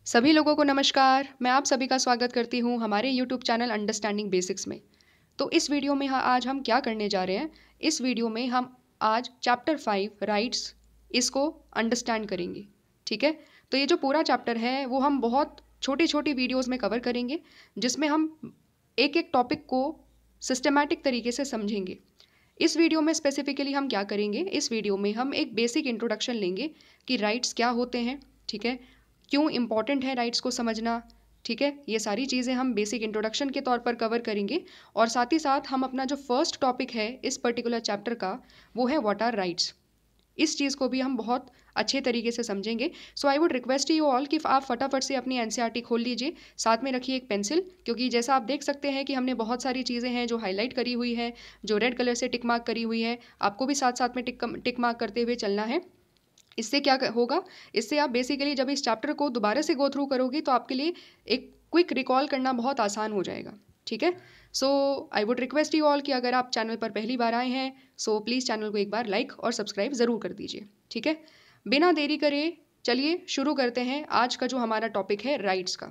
सभी लोगों को नमस्कार। मैं आप सभी का स्वागत करती हूँ हमारे यूट्यूब चैनल अंडरस्टैंडिंग बेसिक्स में। तो इस वीडियो में आज हम क्या करने जा रहे हैं, इस वीडियो में हम आज चैप्टर 5 राइट्स इसको अंडरस्टैंड करेंगे। ठीक है, तो ये जो पूरा चैप्टर है वो हम बहुत छोटी छोटी वीडियोज़ में कवर करेंगे, जिसमें हम एक एक टॉपिक को सिस्टमैटिक तरीके से समझेंगे। इस वीडियो में स्पेसिफिकली हम क्या करेंगे, इस वीडियो में हम एक बेसिक इंट्रोडक्शन लेंगे कि राइट्स क्या होते हैं। ठीक है, क्यों इम्पॉर्टेंट है राइट्स को समझना। ठीक है, ये सारी चीज़ें हम बेसिक इंट्रोडक्शन के तौर पर कवर करेंगे। और साथ ही साथ हम अपना जो फर्स्ट टॉपिक है इस पर्टिकुलर चैप्टर का, वो है व्हाट आर राइट्स। इस चीज़ को भी हम बहुत अच्छे तरीके से समझेंगे। So I would request you all कि आप फटाफट से अपनी एनसीईआरटी खोल लीजिए, साथ में रखिए एक पेंसिल, क्योंकि जैसा आप देख सकते हैं कि हमने बहुत सारी चीज़ें हैं जो हाईलाइट करी हुई है, जो रेड कलर से टिक मार्क करी हुई है। आपको भी साथ साथ में टिक मार्क करते हुए चलना है। इससे क्या होगा, इससे आप बेसिकली जब इस चैप्टर को दोबारा से गो थ्रू करोगे तो आपके लिए एक क्विक रिकॉल करना बहुत आसान हो जाएगा। ठीक है, so I would request you all कि अगर आप चैनल पर पहली बार आए हैं सो प्लीज़ चैनल को एक बार लाइक और सब्सक्राइब ज़रूर कर दीजिए। ठीक है, बिना देरी करे चलिए शुरू करते हैं आज का जो हमारा टॉपिक है राइट्स का।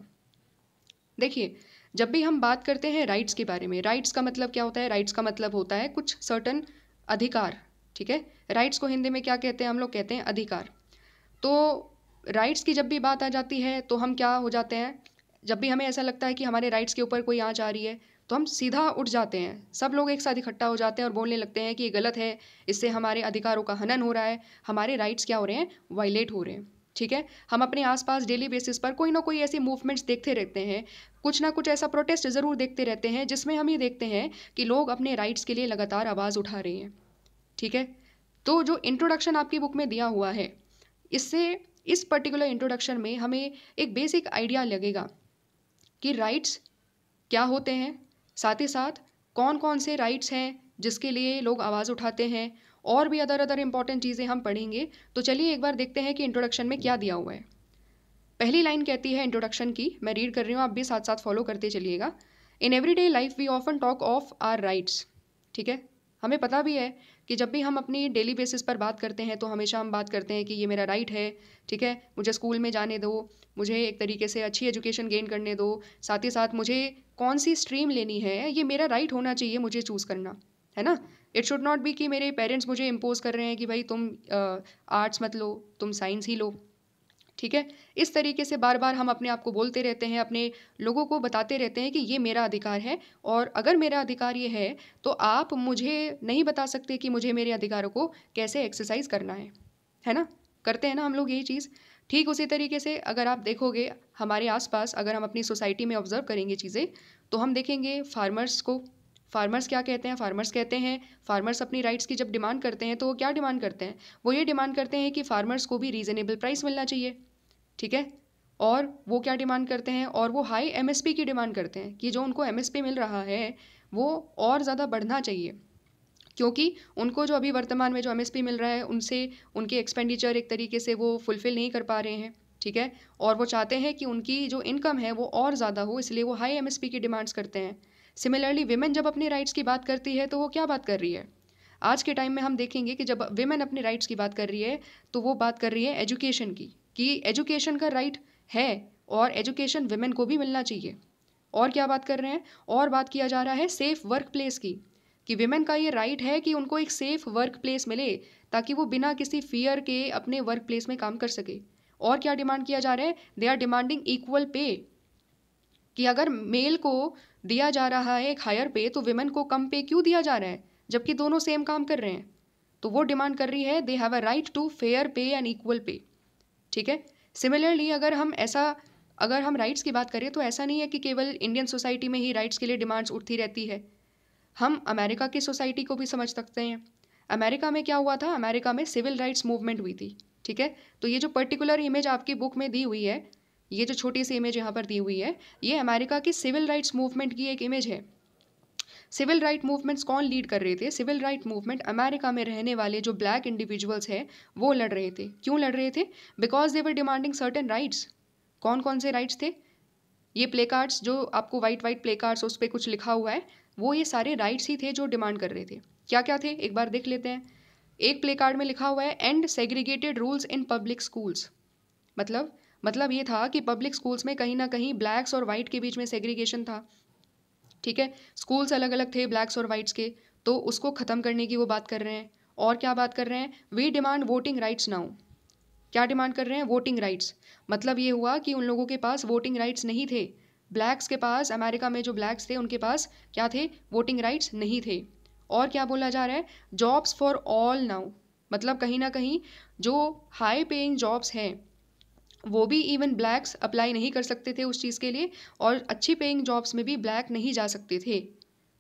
देखिए, जब भी हम बात करते हैं राइट्स के बारे में, राइट्स का मतलब क्या होता है? राइट्स का मतलब होता है कुछ सर्टन अधिकार। ठीक है, राइट्स को हिंदी में क्या कहते हैं? हम लोग कहते हैं अधिकार। तो राइट्स की जब भी बात आ जाती है तो हम क्या हो जाते हैं, जब भी हमें ऐसा लगता है कि हमारे राइट्स के ऊपर कोई आँच आ रही है तो हम सीधा उठ जाते हैं। सब लोग एक साथ इकट्ठा हो जाते हैं और बोलने लगते हैं कि ये गलत है, इससे हमारे अधिकारों का हनन हो रहा है, हमारे राइट्स क्या हो रहे हैं, वायलेट हो रहे हैं। ठीक है, हम अपने आसपास डेली बेसिस पर कोई ना कोई ऐसे मूवमेंट्स देखते रहते हैं, कुछ ना कुछ ऐसा प्रोटेस्ट ज़रूर देखते रहते हैं जिसमें हम ये देखते हैं कि लोग अपने राइट्स के लिए लगातार आवाज़ उठा रहे हैं। ठीक है, तो जो इंट्रोडक्शन आपकी बुक में दिया हुआ है, इससे इस पर्टिकुलर इंट्रोडक्शन में हमें एक बेसिक आइडिया लगेगा कि राइट्स क्या होते हैं, साथ ही साथ कौन कौन से राइट्स हैं जिसके लिए लोग आवाज़ उठाते हैं, और भी अदर अदर इंपॉर्टेंट चीज़ें हम पढ़ेंगे। तो चलिए एक बार देखते हैं कि इंट्रोडक्शन में क्या दिया हुआ है। पहली लाइन कहती है इंट्रोडक्शन की, मैं रीड कर रही हूँ, आप भी साथ साथ फॉलो करते चलिएगा। In everyday life we often talk of our rights. ठीक है, हमें पता भी है कि जब भी हम अपनी डेली बेसिस पर बात करते हैं तो हमेशा हम बात करते हैं कि ये मेरा राइट है। ठीक है, मुझे स्कूल में जाने दो, मुझे एक तरीके से अच्छी एजुकेशन गेन करने दो, साथ ही साथ मुझे कौन सी स्ट्रीम लेनी है ये मेरा राइट होना चाहिए मुझे चूज़ करना, है ना। इट शुड नॉट बी कि मेरे पेरेंट्स मुझे इम्पोज कर रहे हैं कि भाई तुम आर्ट्स मत लो, तुम साइंस ही लो। ठीक है, इस तरीके से बार बार हम अपने आप को बोलते रहते हैं, अपने लोगों को बताते रहते हैं कि ये मेरा अधिकार है, और अगर मेरा अधिकार ये है तो आप मुझे नहीं बता सकते कि मुझे मेरे अधिकारों को कैसे एक्सरसाइज करना है ना। करते हैं ना हम लोग यही चीज़। ठीक उसी तरीके से अगर आप देखोगे हमारे आसपास, अगर हम अपनी सोसाइटी में ऑब्जर्व करेंगे चीज़ें, तो हम देखेंगे फार्मर्स को। फार्मर्स क्या कहते हैं? फार्मर्स कहते हैं, फार्मर्स अपनी राइट्स की जब डिमांड करते हैं तो वो क्या डिमांड करते हैं? वो ये डिमांड करते हैं कि फार्मर्स को भी रीज़नेबल प्राइस मिलना चाहिए। ठीक है, और वो क्या डिमांड करते हैं, और वो हाई एमएसपी की डिमांड करते हैं कि जो उनको एमएसपी मिल रहा है वो और ज़्यादा बढ़ना चाहिए, क्योंकि उनको जो अभी वर्तमान में जो एमएसपी मिल रहा है उनसे उनके एक्सपेंडिचर एक तरीके से वो फुलफ़िल नहीं कर पा रहे हैं। ठीक है, और वो चाहते हैं कि उनकी जो इनकम है वो और ज़्यादा हो, इसलिए वो हाई एमएसपी की डिमांड्स करते हैं। सिमिलरली विमेन जब अपने राइट्स की बात करती है तो वो क्या बात कर रही है? आज के टाइम में हम देखेंगे कि जब विमेन अपने राइट्स की बात कर रही है तो वो बात कर रही है एजुकेशन की, कि एजुकेशन का राइट है और एजुकेशन विमेन को भी मिलना चाहिए। और क्या बात कर रहे हैं? और बात किया जा रहा है सेफ वर्क प्लेस की, कि विमेन का ये राइट है कि उनको एक सेफ वर्क प्लेस मिले, ताकि वो बिना किसी फियर के अपने वर्क प्लेस में काम कर सके। और क्या डिमांड किया जा रहा है? They are demanding equal pay, कि अगर मेल को दिया जा रहा है एक हायर पे तो विमेन को कम पे क्यों दिया जा रहा है, जबकि दोनों सेम काम कर रहे हैं। तो वो डिमांड कर रही है they have a right to fair pay and equal pay. ठीक है, सिमिलरली अगर हम राइट्स की बात करें तो ऐसा नहीं है कि केवल इंडियन सोसाइटी में ही राइट्स के लिए डिमांड्स उठती रहती है। हम अमेरिका की सोसाइटी को भी समझ सकते हैं। अमेरिका में क्या हुआ था? अमेरिका में सिविल राइट्स मूवमेंट हुई थी। ठीक है, तो ये जो पर्टिकुलर इमेज आपकी बुक में दी हुई है, ये जो छोटी सी इमेज यहाँ पर दी हुई है, ये अमेरिका की सिविल राइट्स मूवमेंट की एक इमेज है। सिविल राइट मूवमेंट्स कौन लीड कर रहे थे? सिविल राइट मूवमेंट अमेरिका में रहने वाले जो ब्लैक इंडिविजुअल्स हैं वो लड़ रहे थे। क्यों लड़ रहे थे? Because they were demanding certain rights. कौन कौन से राइट्स थे? ये प्ले कार्ड्स जो आपको वाइट वाइट प्ले कार्ड्स उस पर कुछ लिखा हुआ है, वो ये सारे राइट्स ही थे जो डिमांड कर रहे थे। क्या क्या थे एक बार देख लेते हैं। एक प्ले कार्ड में लिखा हुआ है and segregated rules in public schools, मतलब मतलब ये था कि पब्लिक स्कूल्स में कहीं ना कहीं ब्लैक्स और वाइट के बीच में सेग्रीगेशन था, ठीक है। स्कूल्स अलग अलग थे ब्लैक्स और वाइट्स के, तो उसको ख़त्म करने की वो बात कर रहे हैं। और क्या बात कर रहे हैं, we demand voting rights now. क्या डिमांड कर रहे हैं, वोटिंग राइट्स। मतलब ये हुआ कि उन लोगों के पास वोटिंग राइट्स नहीं थे, ब्लैक्स के पास, अमेरिका में जो ब्लैक्स थे उनके पास क्या थे, वोटिंग राइट्स नहीं थे। और क्या बोला जा रहा है, जॉब्स फॉर ऑल नाउ। मतलब कहीं ना कहीं जो हाई पेइंग जॉब्स हैं वो भी इवन ब्लैक्स अप्लाई नहीं कर सकते थे उस चीज़ के लिए, और अच्छी पेइंग जॉब्स में भी ब्लैक नहीं जा सकते थे।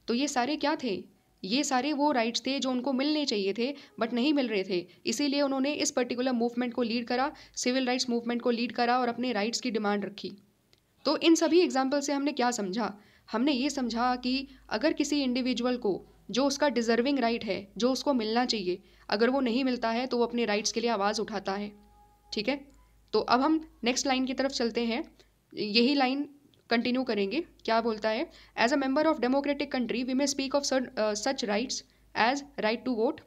तो ये सारे क्या थे, ये सारे वो राइट्स थे जो उनको मिलने चाहिए थे बट नहीं मिल रहे थे। इसीलिए उन्होंने इस पर्टिकुलर मूवमेंट को लीड करा, सिविल राइट्स मूवमेंट को लीड करा और अपने राइट्स की डिमांड रखी। तो इन सभी एग्जाम्पल से हमने क्या समझा, हमने ये समझा कि अगर किसी इंडिविजुअल को जो उसका डिजर्विंग राइट है, जो उसको मिलना चाहिए, अगर वो नहीं मिलता है तो वो अपने राइट्स के लिए आवाज़ उठाता है, ठीक है। तो अब हम नेक्स्ट लाइन की तरफ चलते हैं, यही लाइन कंटिन्यू करेंगे। क्या बोलता है, as a member of democratic country we may speak of such rights as right to vote,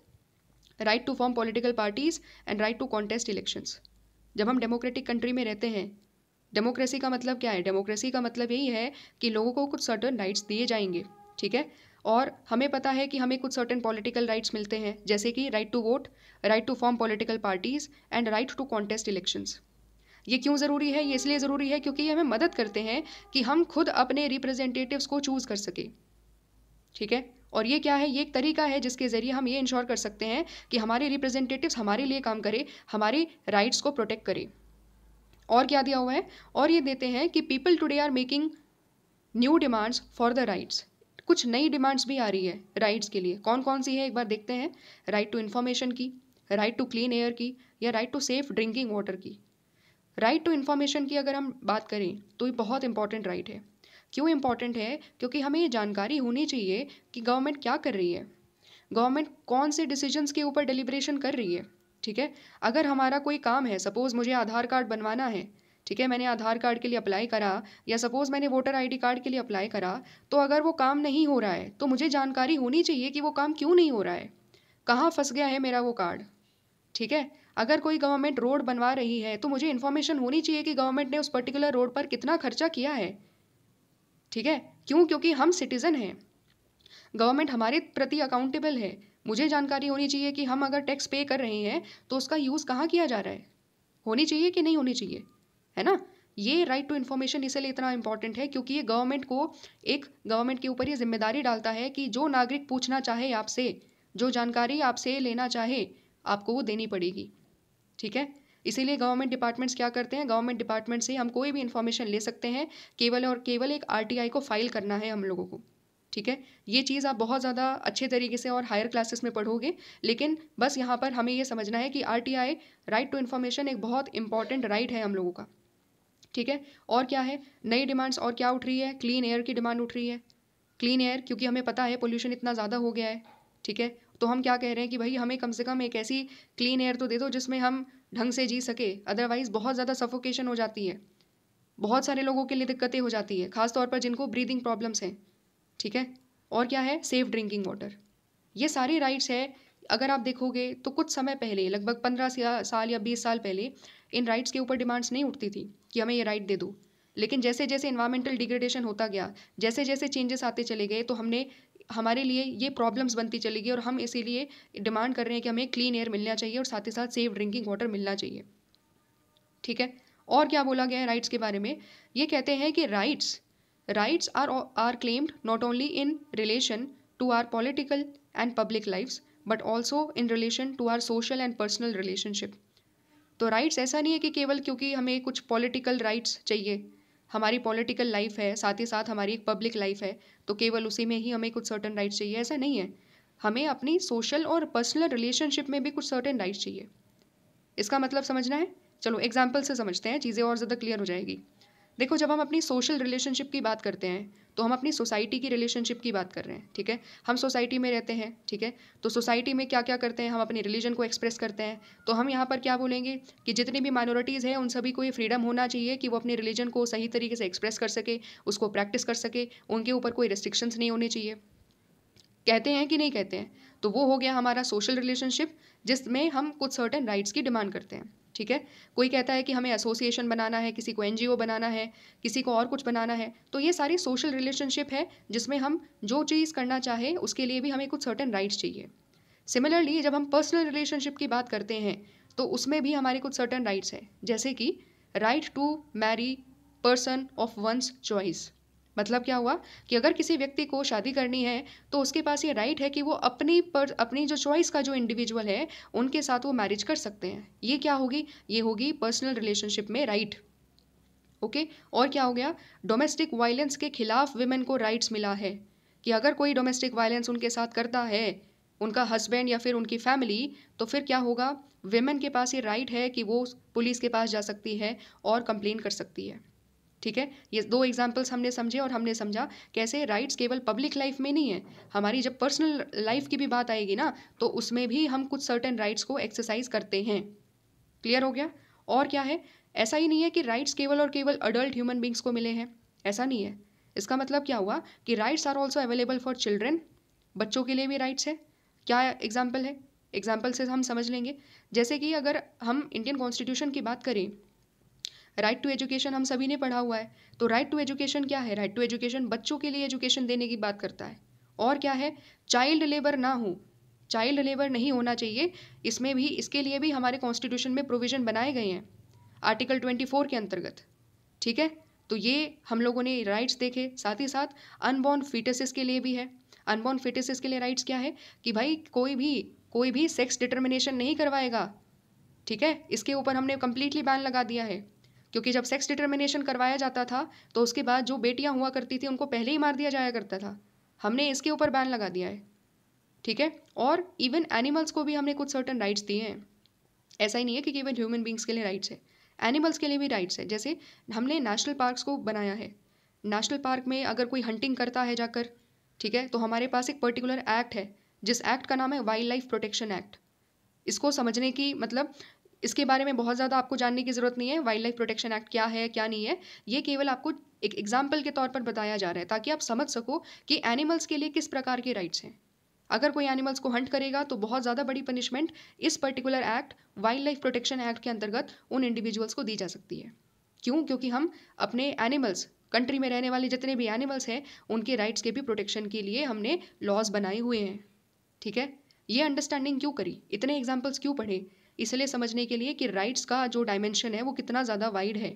right to form political parties and right to contest elections. जब हम डेमोक्रेटिक कंट्री में रहते हैं, डेमोक्रेसी का मतलब क्या है, डेमोक्रेसी का मतलब यही है कि लोगों को कुछ सर्टन राइट्स दिए जाएंगे, ठीक है। और हमें पता है कि हमें कुछ सर्टन पॉलिटिकल राइट्स मिलते हैं, जैसे कि right to vote, right to form political parties and right to contest elections. ये क्यों ज़रूरी है, ये इसलिए ज़रूरी है क्योंकि ये हमें मदद करते हैं कि हम खुद अपने रिप्रेजेंटेटिव्स को चूज़ कर सके, ठीक है। और ये क्या है, ये एक तरीका है जिसके ज़रिए हम ये इंश्योर कर सकते हैं कि हमारे रिप्रेजेंटेटिव्स हमारे लिए काम करे, हमारे राइट्स को प्रोटेक्ट करे। और क्या दिया हुआ है, और ये देते हैं कि people today are making new demands for the rights. कुछ नई डिमांड्स भी आ रही है राइट्स के लिए, कौन कौन सी है एक बार देखते हैं। राइट टू इन्फॉर्मेशन की, राइट टू क्लीन एयर की, या right to safe drinking water की। राइट टू इन्फॉर्मेशन की अगर हम बात करें तो ये बहुत इंपॉर्टेंट राइट है। क्यों इंपॉर्टेंट है, क्योंकि हमें ये जानकारी होनी चाहिए कि गवर्नमेंट क्या कर रही है, गवर्नमेंट कौन से डिसीजंस के ऊपर डिलिब्रेशन कर रही है, ठीक है। अगर हमारा कोई काम है, सपोज़ मुझे आधार कार्ड बनवाना है, ठीक है, मैंने आधार कार्ड के लिए अप्लाई करा, या सपोज़ मैंने वोटर आईडी कार्ड के लिए अप्लाई करा, तो अगर वो काम नहीं हो रहा है तो मुझे जानकारी होनी चाहिए कि वो काम क्यों नहीं हो रहा है, कहाँ फंस गया है मेरा वो कार्ड, ठीक है। अगर कोई गवर्नमेंट रोड बनवा रही है तो मुझे इन्फॉर्मेशन होनी चाहिए कि गवर्नमेंट ने उस पर्टिकुलर रोड पर कितना खर्चा किया है, ठीक है। क्यों, क्योंकि हम सिटीज़न हैं, गवर्नमेंट हमारे प्रति अकाउंटेबल है। मुझे जानकारी होनी चाहिए कि हम अगर टैक्स पे कर रहे हैं तो उसका यूज़ कहाँ किया जा रहा है, होनी चाहिए कि नहीं होनी चाहिए, है ना। ये राइट टू इन्फॉर्मेशन इसलिए इतना इंपॉर्टेंट है क्योंकि ये गवर्नमेंट के ऊपर ये जिम्मेदारी डालता है कि जो नागरिक पूछना चाहे आपसे, जो जानकारी आपसे लेना चाहे, आपको वो देनी पड़ेगी, ठीक है। इसीलिए गवर्नमेंट डिपार्टमेंट्स क्या करते हैं, गवर्नमेंट डिपार्टमेंट से हम कोई भी इन्फॉर्मेशन ले सकते हैं, केवल और केवल एक आरटीआई को फाइल करना है हम लोगों को, ठीक है। ये चीज़ आप बहुत ज़्यादा अच्छे तरीके से और हायर क्लासेस में पढ़ोगे, लेकिन बस यहाँ पर हमें ये समझना है कि आरटीआई, राइट टू इन्फॉर्मेशन, एक बहुत इंपॉर्टेंट राइट है हम लोगों का, ठीक है। और क्या है, नई डिमांड्स और क्या उठ रही है, क्लीन एयर की डिमांड उठ रही है। क्लीन एयर, क्योंकि हमें पता है पोल्यूशन इतना ज़्यादा हो गया है, ठीक है। तो हम क्या कह रहे हैं कि भाई हमें कम से कम एक ऐसी क्लीन एयर तो दे दो जिसमें हम ढंग से जी सके, अदरवाइज़ बहुत ज़्यादा सफोकेशन हो जाती है, बहुत सारे लोगों के लिए दिक्कतें हो जाती है, खासतौर पर जिनको ब्रीदिंग प्रॉब्लम्स हैं, ठीक है। और क्या है, सेफ ड्रिंकिंग वाटर। ये सारी राइट्स है। अगर आप देखोगे तो कुछ समय पहले, लगभग 15 साल या 20 साल पहले, इन राइट्स के ऊपर डिमांड्स नहीं उठती थी कि हमें ये राइट दे दो। लेकिन जैसे जैसे इन्वायरमेंटल डिग्रेडेशन होता गया, जैसे जैसे चेंजेस आते चले गए, तो हमारे लिए ये प्रॉब्लम्स बनती चली गई, और हम इसीलिए डिमांड कर रहे हैं कि हमें क्लीन एयर मिलना चाहिए और साथ ही साथ सेफ ड्रिंकिंग वाटर मिलना चाहिए, ठीक है। और क्या बोला गया है राइट्स के बारे में, ये कहते हैं कि rights are claimed not only in relation to our political and public lifes but also in relation to our social and personal relationship. तो राइट्स ऐसा नहीं है कि केवल क्योंकि हमें कुछ पॉलिटिकल राइट्स चाहिए, हमारी पॉलिटिकल लाइफ है, साथ ही साथ हमारी एक पब्लिक लाइफ है, तो केवल उसी में ही हमें कुछ सर्टन राइट्स चाहिए, ऐसा नहीं है। हमें अपनी सोशल और पर्सनल रिलेशनशिप में भी कुछ सर्टन राइट्स चाहिए। इसका मतलब समझना है, चलो एग्जाम्पल से समझते हैं, चीज़ें और ज़्यादा क्लियर हो जाएगी। देखो, जब हम अपनी सोशल रिलेशनशिप की बात करते हैं तो हम अपनी सोसाइटी की रिलेशनशिप की बात कर रहे हैं, ठीक है। हम सोसाइटी में रहते हैं, ठीक है। तो सोसाइटी में क्या क्या करते हैं, हम अपने रिलीजन को एक्सप्रेस करते हैं। तो हम यहाँ पर क्या बोलेंगे कि जितनी भी माइनॉरिटीज़ हैं उन सभी को ये फ्रीडम होना चाहिए कि वो अपने रिलीजन को सही तरीके से एक्सप्रेस कर सके, उसको प्रैक्टिस कर सके, उनके ऊपर कोई रिस्ट्रिक्शंस नहीं होने चाहिए। कहते हैं कि नहीं कहते हैं, तो वो हो गया हमारा सोशल रिलेशनशिप, जिसमें हम कुछ सर्टेन राइट्स की डिमांड करते हैं। ठीक है। कोई कहता है कि हमें एसोसिएशन बनाना है, किसी को एनजीओ बनाना है, किसी को और कुछ बनाना है। तो ये सारी सोशल रिलेशनशिप है जिसमें हम जो चीज़ करना चाहे उसके लिए भी हमें कुछ सर्टेन राइट्स चाहिए। सिमिलरली जब हम पर्सनल रिलेशनशिप की बात करते हैं तो उसमें भी हमारे कुछ सर्टेन राइट्स हैं, जैसे कि right to marry person of one's choice. मतलब क्या हुआ कि अगर किसी व्यक्ति को शादी करनी है तो उसके पास ये राइट है कि वो अपनी जो चॉइस का जो इंडिविजुअल है उनके साथ वो मैरिज कर सकते हैं। ये क्या होगी? ये होगी पर्सनल रिलेशनशिप में राइट। ओके। और क्या हो गया? डोमेस्टिक वायलेंस के खिलाफ विमेन को राइट्स मिला है कि अगर कोई डोमेस्टिक वायलेंस उनके साथ करता है, उनका हस्बैंड या फिर उनकी फैमिली, तो फिर क्या होगा? विमेन के पास ये राइट है कि वो पुलिस के पास जा सकती है और कंप्लेन कर सकती है। ठीक है। ये दो एग्जाम्पल्स हमने समझे और हमने समझा कैसे राइट्स केवल पब्लिक लाइफ में नहीं है, हमारी जब पर्सनल लाइफ की भी बात आएगी ना तो उसमें भी हम कुछ सर्टेन राइट्स को एक्सरसाइज करते हैं। क्लियर हो गया? और क्या है, ऐसा ही नहीं है कि राइट्स केवल और केवल अडल्ट ह्यूमन बींग्स को मिले हैं, ऐसा नहीं है। इसका मतलब क्या हुआ कि rights are also available for children, बच्चों के लिए भी राइट्स है। क्या एग्जाम्पल है? एग्जाम्पल से हम समझ लेंगे। जैसे कि अगर हम इंडियन कॉन्स्टिट्यूशन की बात करें, राइट टू एजुकेशन हम सभी ने पढ़ा हुआ है। तो राइट टू एजुकेशन क्या है? राइट टू एजुकेशन बच्चों के लिए एजुकेशन देने की बात करता है। और क्या है? चाइल्ड लेबर ना हो, चाइल्ड लेबर नहीं होना चाहिए। इसमें भी, इसके लिए भी हमारे कॉन्स्टिट्यूशन में प्रोविजन बनाए गए हैं आर्टिकल 24 के अंतर्गत। ठीक है। तो ये हम लोगों ने राइट्स देखे। साथ ही साथ अनबॉर्न फीटसेस के लिए भी है। अनबॉर्न फीटसेस के लिए राइट्स क्या है कि भाई कोई भी सेक्स डिटर्मिनेशन नहीं करवाएगा। ठीक है। इसके ऊपर हमने कंप्लीटली बैन लगा दिया है, क्योंकि जब सेक्स डिटर्मिनेशन करवाया जाता था तो उसके बाद जो बेटियां हुआ करती थी उनको पहले ही मार दिया जाया करता था। हमने इसके ऊपर बैन लगा दिया है। ठीक है। और इवन एनिमल्स को भी हमने कुछ सर्टेन राइट्स दिए हैं। ऐसा ही नहीं है कि केवल ह्यूमन बींग्स के लिए राइट्स है, एनिमल्स के लिए भी राइट्स है। जैसे हमने नेशनल पार्क्स को बनाया है। नेशनल पार्क में अगर कोई हंटिंग करता है जाकर, ठीक है, तो हमारे पास एक पर्टिकुलर एक्ट है जिस एक्ट का नाम है वाइल्ड लाइफ प्रोटेक्शन एक्ट। इसको समझने की, मतलब इसके बारे में बहुत ज़्यादा आपको जानने की ज़रूरत नहीं है वाइल्ड लाइफ प्रोटेक्शन एक्ट क्या है क्या नहीं है। ये केवल आपको एक एग्जाम्पल के तौर पर बताया जा रहा है ताकि आप समझ सको कि एनिमल्स के लिए किस प्रकार के राइट्स हैं। अगर कोई एनिमल्स को हंट करेगा तो बहुत ज़्यादा बड़ी पनिशमेंट इस particular act wild life protection act के अंतर्गत उन इंडिविजुअल्स को दी जा सकती है। क्यों? क्योंकि हम अपने एनिमल्स, कंट्री में रहने वाले जितने भी एनिमल्स हैं उनके राइट्स के भी प्रोटेक्शन के लिए हमने लॉज बनाए हुए हैं। ठीक है। ये अंडरस्टैंडिंग क्यों करी, इतने एग्जाम्पल्स क्यों पढ़े? इसलिए समझने के लिए कि राइट्स का जो डायमेंशन है वो कितना ज़्यादा वाइड है।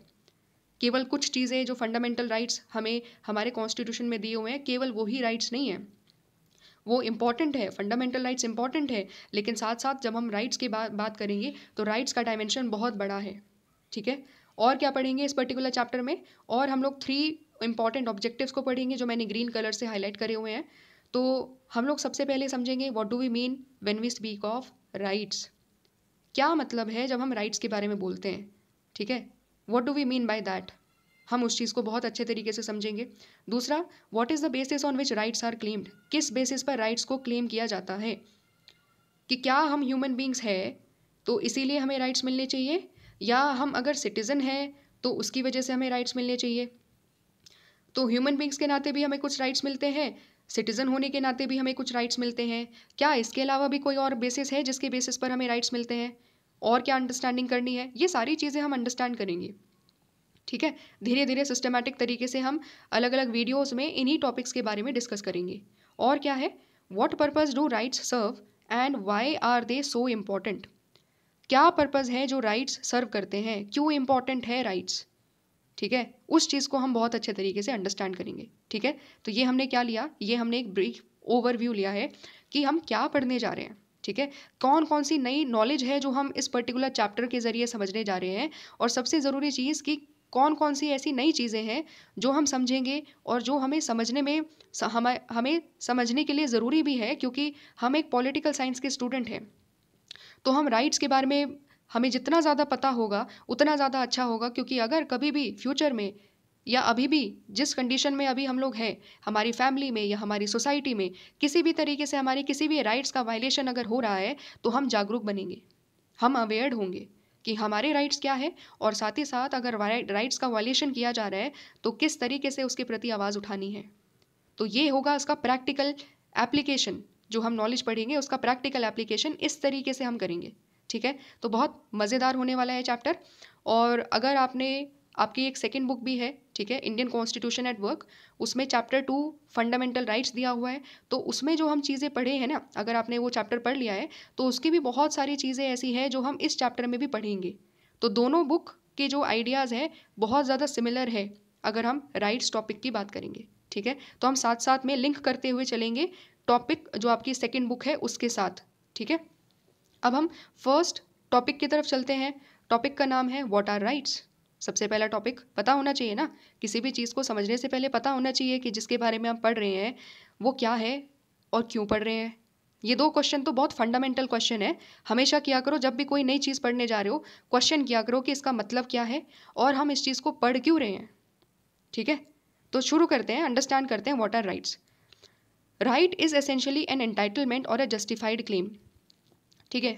केवल कुछ चीज़ें जो फंडामेंटल राइट्स हमें हमारे कॉन्स्टिट्यूशन में दिए हुए हैं, केवल वही राइट्स नहीं हैं। वो इम्पॉर्टेंट है, फंडामेंटल राइट्स इंपॉर्टेंट है, लेकिन साथ साथ जब हम राइट्स की बात करेंगे तो राइट्स का डायमेंशन बहुत बड़ा है। ठीक है। और क्या पढ़ेंगे इस पर्टिकुलर चैप्टर में? और हम लोग 3 इंपॉर्टेंट ऑब्जेक्टिव्स को पढ़ेंगे जो मैंने ग्रीन कलर से हाईलाइट करे हुए हैं। तो हम लोग सबसे पहले समझेंगे what do we mean when we speak of rights. क्या मतलब है जब हम राइट्स के बारे में बोलते हैं। ठीक है। What do we mean by that, हम उस चीज़ को बहुत अच्छे तरीके से समझेंगे। दूसरा, what is the basis on which rights are claimed, किस बेसिस पर राइट्स को क्लेम किया जाता है, कि क्या हम ह्यूमन बींग्स हैं तो इसीलिए हमें राइट्स मिलने चाहिए, या हम अगर सिटीज़न हैं तो उसकी वजह से हमें राइट्स मिलने चाहिए। तो ह्यूमन बींग्स के नाते भी हमें कुछ राइट्स मिलते हैं, सिटीज़न होने के नाते भी हमें कुछ राइट्स मिलते हैं। क्या इसके अलावा भी कोई और बेसिस है जिसके बेसिस पर हमें राइट्स मिलते हैं? और क्या अंडरस्टैंडिंग करनी है? ये सारी चीज़ें हम अंडरस्टैंड करेंगे। ठीक है। धीरे धीरे सिस्टमैटिक तरीके से हम अलग अलग वीडियोस में इन्हीं टॉपिक्स के बारे में डिस्कस करेंगे। और क्या है, what purpose do rights serve and why are they so important, क्या पर्पस है जो राइट्स सर्व करते हैं, क्यों इम्पॉर्टेंट है राइट्स। ठीक है। उस चीज़ को हम बहुत अच्छे तरीके से अंडरस्टैंड करेंगे। ठीक है। तो ये हमने क्या लिया, ये हमने एक ब्रीफ ओवरव्यू लिया है कि हम क्या पढ़ने जा रहे हैं। ठीक है। कौन कौन सी नई नॉलेज है जो हम इस पर्टिकुलर चैप्टर के ज़रिए समझने जा रहे हैं, और सबसे ज़रूरी चीज़ कि कौन कौन सी ऐसी नई चीज़ें हैं जो हम समझेंगे और जो हमें समझने में हमें समझने के लिए ज़रूरी भी है, क्योंकि हम एक पॉलिटिकल साइंस के स्टूडेंट हैं। तो हम राइट्स के बारे में हमें जितना ज़्यादा पता होगा उतना ज़्यादा अच्छा होगा, क्योंकि अगर कभी भी फ्यूचर में या अभी भी जिस कंडीशन में अभी हम लोग हैं, हमारी फैमिली में या हमारी सोसाइटी में किसी भी तरीके से हमारी किसी भी राइट्स का वायलेशन अगर हो रहा है तो हम जागरूक बनेंगे, हम अवेयर होंगे कि हमारे राइट्स क्या है, और साथ ही साथ अगर राइट्स का वायलेशन किया जा रहा है तो किस तरीके से उसके प्रति आवाज़ उठानी है। तो ये होगा उसका प्रैक्टिकल एप्लीकेशन, जो हम नॉलेज पढ़ेंगे उसका प्रैक्टिकल एप्लीकेशन इस तरीके से हम करेंगे। ठीक है, तो बहुत मज़ेदार होने वाला है चैप्टर। और अगर आपकी एक सेकंड बुक भी है, ठीक है, इंडियन कॉन्स्टिट्यूशन एट वर्क, उसमें चैप्टर 2 फंडामेंटल राइट्स दिया हुआ है। तो उसमें जो हम चीज़ें पढ़े हैं ना, अगर आपने वो चैप्टर पढ़ लिया है तो उसकी भी बहुत सारी चीज़ें ऐसी हैं जो हम इस चैप्टर में भी पढ़ेंगे। तो दोनों बुक के जो आइडियाज़ हैं बहुत ज़्यादा सिमिलर है अगर हम राइट्स टॉपिक की बात करेंगे, ठीक है। तो हम साथ साथ में लिंक करते हुए चलेंगे टॉपिक जो आपकी सेकंड बुक है उसके साथ, ठीक है। अब हम फर्स्ट टॉपिक की तरफ चलते हैं। टॉपिक का नाम है व्हाट आर राइट्स। सबसे पहला टॉपिक पता होना चाहिए ना, किसी भी चीज़ को समझने से पहले पता होना चाहिए कि जिसके बारे में हम पढ़ रहे हैं वो क्या है और क्यों पढ़ रहे हैं। ये 2 क्वेश्चन तो बहुत फंडामेंटल क्वेश्चन है। हमेशा किया करो, जब भी कोई नई चीज़ पढ़ने जा रहे हो क्वेश्चन किया करो कि इसका मतलब क्या है और हम इस चीज़ को पढ़ क्यों रहे हैं, ठीक है। तो शुरू करते हैं, अंडरस्टैंड करते हैं what are rights. Right is essentially an entitlement और अ जस्टिफाइड क्लेम, ठीक है।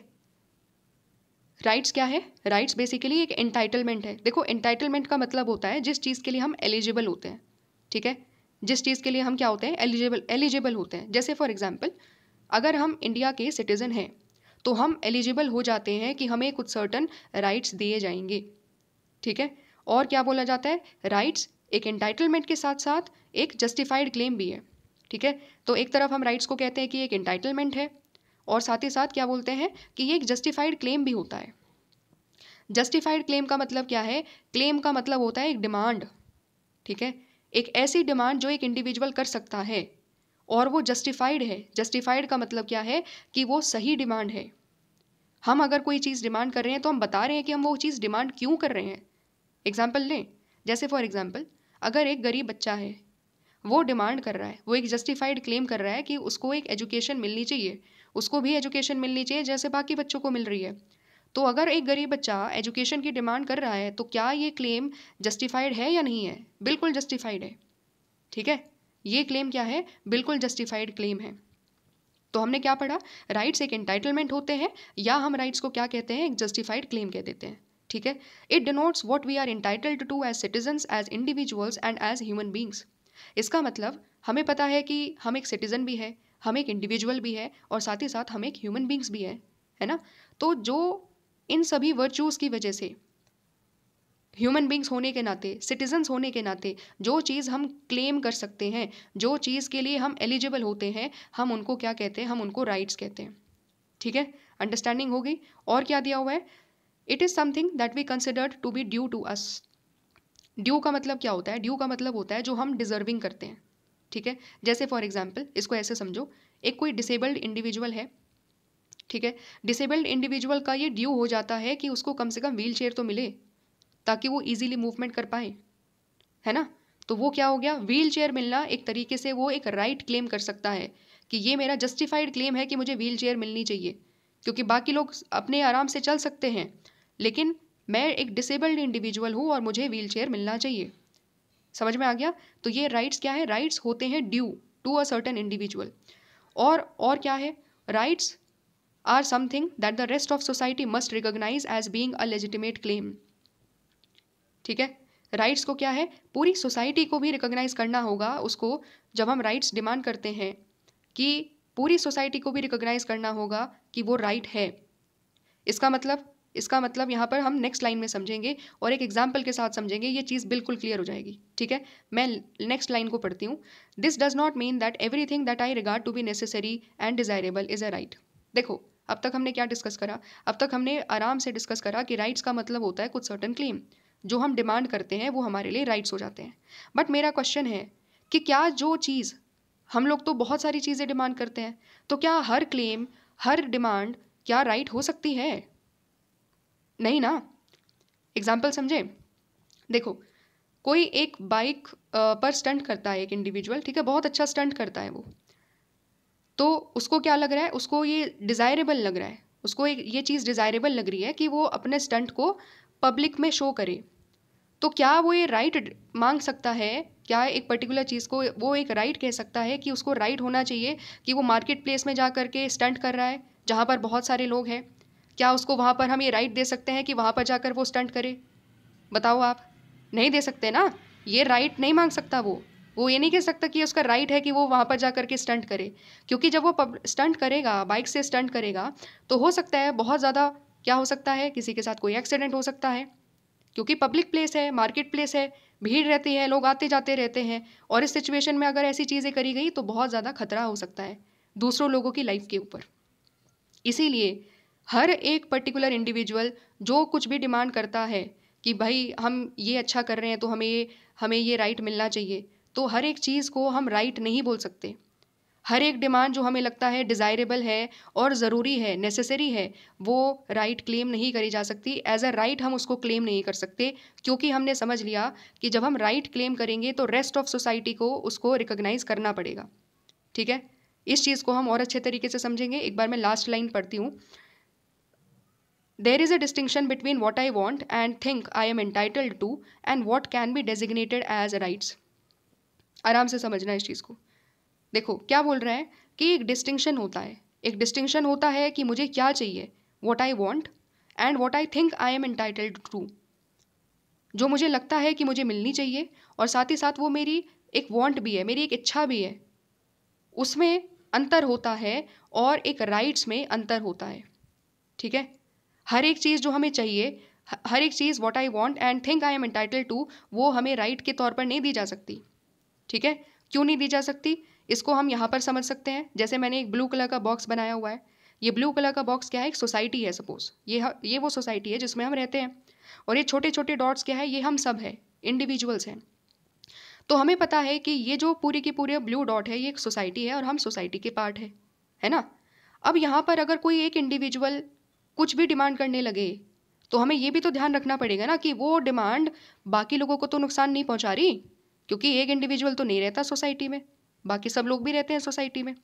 राइट्स क्या है? राइट्स बेसिकली एक एंटाइटलमेंट है। देखो, एंटाइटलमेंट का मतलब होता है जिस चीज़ के लिए हम एलिजिबल होते हैं, ठीक है। जिस चीज़ के लिए हम क्या होते हैं, एलिजिबल होते हैं। जैसे फॉर एग्जांपल, अगर हम इंडिया के सिटीज़न हैं तो हम एलिजिबल हो जाते हैं कि हमें कुछ सर्टन राइट्स दिए जाएंगे, ठीक है। और क्या बोला जाता है, राइट्स एक एंटाइटलमेंट के साथ साथ एक जस्टिफाइड क्लेम भी है, ठीक है। तो एक तरफ हम राइट्स को कहते हैं कि एक एंटाइटलमेंट है और साथ ही साथ क्या बोलते हैं कि ये एक जस्टिफाइड क्लेम भी होता है। जस्टिफाइड क्लेम का मतलब क्या है? क्लेम का मतलब होता है एक डिमांड, ठीक है। एक ऐसी डिमांड जो एक इंडिविजुअल कर सकता है और वो जस्टिफाइड है। जस्टिफाइड का मतलब क्या है कि वो सही डिमांड है। हम अगर कोई चीज़ डिमांड कर रहे हैं तो हम बता रहे हैं कि हम वो चीज़ डिमांड क्यों कर रहे हैं। एग्जाम्पल लें, जैसे फॉर एग्जाम्पल, अगर एक गरीब बच्चा है, वो डिमांड कर रहा है, वो एक जस्टिफाइड क्लेम कर रहा है कि उसको एक एजुकेशन मिलनी चाहिए, उसको भी एजुकेशन मिलनी चाहिए जैसे बाकी बच्चों को मिल रही है। तो अगर एक गरीब बच्चा एजुकेशन की डिमांड कर रहा है तो क्या ये क्लेम जस्टिफाइड है या नहीं है? बिल्कुल जस्टिफाइड है, ठीक है। ये क्लेम क्या है? बिल्कुल जस्टिफाइड क्लेम है। तो हमने क्या पढ़ा? राइट्स एक एंटाइटलमेंट होते हैं या हम राइट्स को क्या कहते हैं, एक जस्टिफाइड क्लेम कह देते हैं, ठीक है। It denotes what we are entitled to as citizens, as individuals and as human beings. इसका मतलब हमें पता है कि हम एक सिटीजन भी है, हम एक इंडिविजुअल भी है और साथ ही साथ हम एक ह्यूमन बींग्स भी है ना। तो जो इन सभी वर्चूज़ की वजह से ह्यूमन बींग्स होने के नाते, सिटीजन्स होने के नाते जो चीज़ हम क्लेम कर सकते हैं, जो चीज़ के लिए हम एलिजिबल होते हैं, हम उनको क्या कहते हैं? हम उनको राइट्स कहते हैं, ठीक है। अंडरस्टैंडिंग हो गई। और क्या दिया हुआ है? It is something that we considered to be due to us. Due का मतलब क्या होता है? ड्यू का मतलब होता है जो हम डिजर्विंग करते हैं, ठीक है। जैसे फॉर एग्जाम्पल, इसको ऐसे समझो, एक कोई डिसेबल्ड इंडिविजुअल है, ठीक है। डिसेबल्ड इंडिविजुअल का ये ड्यू हो जाता है कि उसको कम से कम व्हील चेयर तो मिले ताकि वो इजीली मूवमेंट कर पाए, है ना। तो वो क्या हो गया? व्हील चेयर मिलना एक तरीके से वो एक राइट क्लेम कर सकता है कि ये मेरा जस्टिफाइड क्लेम है कि मुझे व्हील चेयर मिलनी चाहिए, क्योंकि बाकी लोग अपने आराम से चल सकते हैं लेकिन मैं एक डिसेबल्ड इंडिविजुअल हूँ और मुझे व्हील चेयर मिलना चाहिए। समझ में आ गया? तो ये राइट्स क्या है? राइट्स होते हैं due to a certain individual. और क्या है? Rights are something that the rest of society must recognize as being a legitimate claim, ठीक है। राइट्स को क्या है? पूरी सोसाइटी को भी रिकॉग्नाइज करना होगा उसको। जब हम राइट्स डिमांड करते हैं कि पूरी सोसाइटी को भी रिकॉग्नाइज करना होगा कि वो राइट है। इसका मतलब यहाँ पर हम नेक्स्ट लाइन में समझेंगे और एक एग्जाम्पल के साथ समझेंगे, ये चीज़ बिल्कुल क्लियर हो जाएगी, ठीक है। मैं नेक्स्ट लाइन को पढ़ती हूँ। This does not mean that everything that I regard to be necessary and desirable is a right. देखो, अब तक हमने क्या डिस्कस करा? अब तक हमने आराम से डिस्कस करा कि राइट्स का मतलब होता है कुछ सर्टन क्लेम, जो हम डिमांड करते हैं वो हमारे लिए राइट्स हो जाते हैं। बट मेरा क्वेश्चन है कि क्या जो चीज़, हम लोग तो बहुत सारी चीज़ें डिमांड करते हैं, तो क्या हर क्लेम, हर डिमांड क्या राइट हो सकती है? नहीं ना। एग्जाम्पल समझे? देखो, कोई एक बाइक पर स्टंट करता है, एक इंडिविजुअल, ठीक है, बहुत अच्छा स्टंट करता है वो, तो उसको क्या लग रहा है? उसको ये डिज़ायरेबल लग रहा है, उसको ये चीज़ डिज़ायरेबल लग रही है कि वो अपने स्टंट को पब्लिक में शो करे। तो क्या वो ये राइट मांग सकता है? क्या एक पर्टिकुलर चीज़ को वो एक राइट कह सकता है कि उसको राइट होना चाहिए कि वो मार्केट प्लेस में जा कर के स्टंट कर रहा है जहाँ पर बहुत सारे लोग हैं? क्या उसको वहाँ पर हम ये राइट दे सकते हैं कि वहाँ पर जाकर वो स्टंट करे? बताओ आप। नहीं दे सकते ना। ये राइट नहीं मांग सकता वो ये नहीं कह सकता कि उसका राइट है कि वो वहाँ पर जा कर के स्टंट करे, क्योंकि जब वो स्टंट करेगा, बाइक से स्टंट करेगा, तो हो सकता है बहुत ज़्यादा क्या हो सकता है, किसी के साथ कोई एक्सीडेंट हो सकता है, क्योंकि पब्लिक प्लेस है, मार्केट प्लेस है, भीड़ रहती है, लोग आते जाते रहते हैं, और इस सिचुएशन में अगर ऐसी चीज़ें करी गई तो बहुत ज़्यादा खतरा हो सकता है दूसरों लोगों की लाइफ के ऊपर। इसीलिए हर एक पर्टिकुलर इंडिविजुअल जो कुछ भी डिमांड करता है कि भाई हम ये अच्छा कर रहे हैं तो हमें ये राइट मिलना चाहिए, तो हर एक चीज़ को हम राइट नहीं बोल सकते। हर एक डिमांड जो हमें लगता है डिज़ायरेबल है और ज़रूरी है, नेसेसरी है, वो राइट क्लेम नहीं करी जा सकती। एज अ राइट हम उसको क्लेम नहीं कर सकते, क्योंकि हमने समझ लिया कि जब हम राइट क्लेम करेंगे तो रेस्ट ऑफ सोसाइटी को उसको रिकॉग्नाइज करना पड़ेगा। ठीक है, इस चीज़ को हम और अच्छे तरीके से समझेंगे। एक बार मैं लास्ट लाइन पढ़ती हूँ। There is a distinction between what I want and think I am entitled to and what can be designated as rights. आराम से समझना इस चीज़ को। देखो क्या बोल रहा है कि एक डिस्टिंक्शन होता है, एक डिस्टिंक्शन होता है कि मुझे क्या चाहिए, what I want, and what I think I am entitled to, जो मुझे लगता है कि मुझे मिलनी चाहिए, और साथ ही साथ वो मेरी एक वॉन्ट भी है, मेरी एक इच्छा भी है। उसमें अंतर होता है और एक राइट्स में अंतर होता है। ठीक है, हर एक चीज़ जो हमें चाहिए, हर एक चीज़ what I want and think I am entitled to, वो हमें राइट के तौर पर नहीं दी जा सकती। ठीक है, क्यों नहीं दी जा सकती, इसको हम यहाँ पर समझ सकते हैं। जैसे मैंने एक ब्लू कलर का बॉक्स बनाया हुआ है, ये ब्लू कलर का बॉक्स क्या है, एक सोसाइटी है। सपोज ये वो सोसाइटी है जिसमें हम रहते हैं, और ये छोटे छोटे डॉट्स क्या है, ये हम सब हैं, इंडिविजुअल्स हैं। तो हमें पता है कि ये जो पूरी की पूरी ब्लू डॉट है, ये एक सोसाइटी है और हम सोसाइटी के पार्ट है ना। अब यहाँ पर अगर कोई एक इंडिविजुअल कुछ भी डिमांड करने लगे, तो हमें ये भी तो ध्यान रखना पड़ेगा ना कि वो डिमांड बाकी लोगों को तो नुकसान नहीं पहुँचा रही, क्योंकि एक इंडिविजुअल तो नहीं रहता सोसाइटी में, बाकी सब लोग भी रहते हैं सोसाइटी में।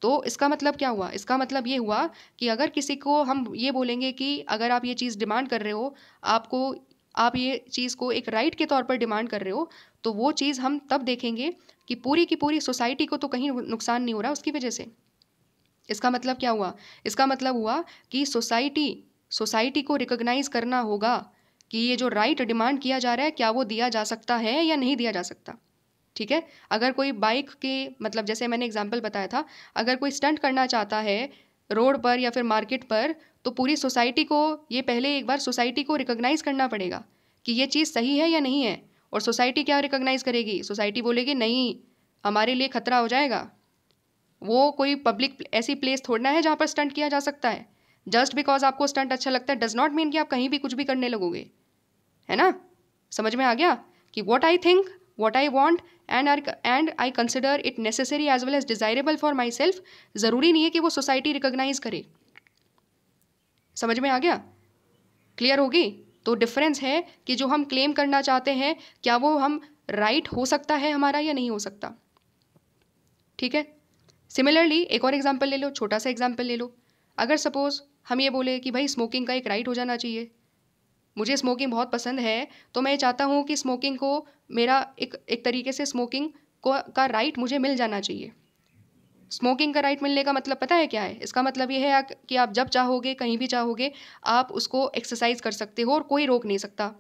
तो इसका मतलब क्या हुआ, इसका मतलब ये हुआ कि अगर किसी को हम ये बोलेंगे कि अगर आप ये चीज़ डिमांड कर रहे हो, आप ये चीज़ को एक राइट के तौर पर डिमांड कर रहे हो, तो वो चीज़ हम तब देखेंगे कि पूरी की पूरी सोसाइटी को तो कहीं नुकसान नहीं हो रहा उसकी वजह से। इसका मतलब क्या हुआ, इसका मतलब हुआ कि सोसाइटी को रिकॉग्नाइज करना होगा कि ये जो राइट डिमांड किया जा रहा है, क्या वो दिया जा सकता है या नहीं दिया जा सकता। ठीक है, अगर कोई बाइक के मतलब जैसे मैंने एग्जांपल बताया था, अगर कोई स्टंट करना चाहता है रोड पर या फिर मार्केट पर, तो पूरी सोसाइटी को ये पहले एक बार सोसाइटी को रिकॉग्नाइज करना पड़ेगा कि ये चीज़ सही है या नहीं है। और सोसाइटी क्या रिकॉग्नाइज करेगी, सोसाइटी बोलेगी नहीं, हमारे लिए खतरा हो जाएगा। वो कोई पब्लिक ऐसी प्लेस थोड़ना है जहाँ पर स्टंट किया जा सकता है। जस्ट बिकॉज आपको स्टंट अच्छा लगता है डज नॉट मीन कि आप कहीं भी कुछ भी करने लगोगे, है ना। समझ में आ गया कि what I think, what I want and I consider it necessary as well as desirable for my self, ज़रूरी नहीं है कि वो सोसाइटी रिकॉग्नाइज करे। समझ में आ गया, क्लियर होगी। तो डिफरेंस है कि जो हम क्लेम करना चाहते हैं, क्या वो हम राइट हो सकता है हमारा या नहीं हो सकता। ठीक है, सिमिलरली एक और एग्जाम्पल ले लो, छोटा सा एग्जाम्पल ले लो। अगर सपोज हम ये बोले कि भाई स्मोकिंग का एक राइट हो जाना चाहिए, मुझे स्मोकिंग बहुत पसंद है, तो मैं चाहता हूँ कि स्मोकिंग को मेरा एक तरीके से स्मोकिंग को का राइट मुझे मिल जाना चाहिए। स्मोकिंग का राइट मिलने का मतलब पता है क्या है, इसका मतलब ये है कि आप जब चाहोगे, कहीं भी चाहोगे, आप उसको एक्सरसाइज कर सकते हो और कोई रोक नहीं सकता।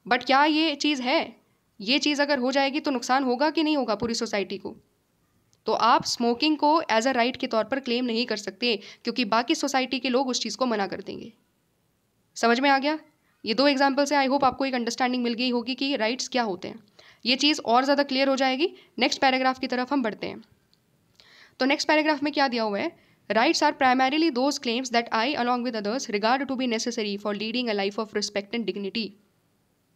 बट क्या ये चीज़ है, ये चीज़ अगर हो जाएगी तो नुकसान होगा कि नहीं होगा पूरी सोसाइटी को। तो आप स्मोकिंग को एज अ राइट के तौर पर क्लेम नहीं कर सकते, क्योंकि बाकी सोसाइटी के लोग उस चीज़ को मना कर देंगे। समझ में आ गया। ये दो एग्जाम्पल से आई होप आपको एक अंडरस्टैंडिंग मिल गई होगी कि राइट्स क्या होते हैं। ये चीज़ और ज़्यादा क्लियर हो जाएगी। नेक्स्ट पैराग्राफ की तरफ हम बढ़ते हैं। तो नेक्स्ट पैराग्राफ में क्या दिया हुआ है, rights are primarily those claims that I along with others regard to be necessary for leading a life of respect and dignity.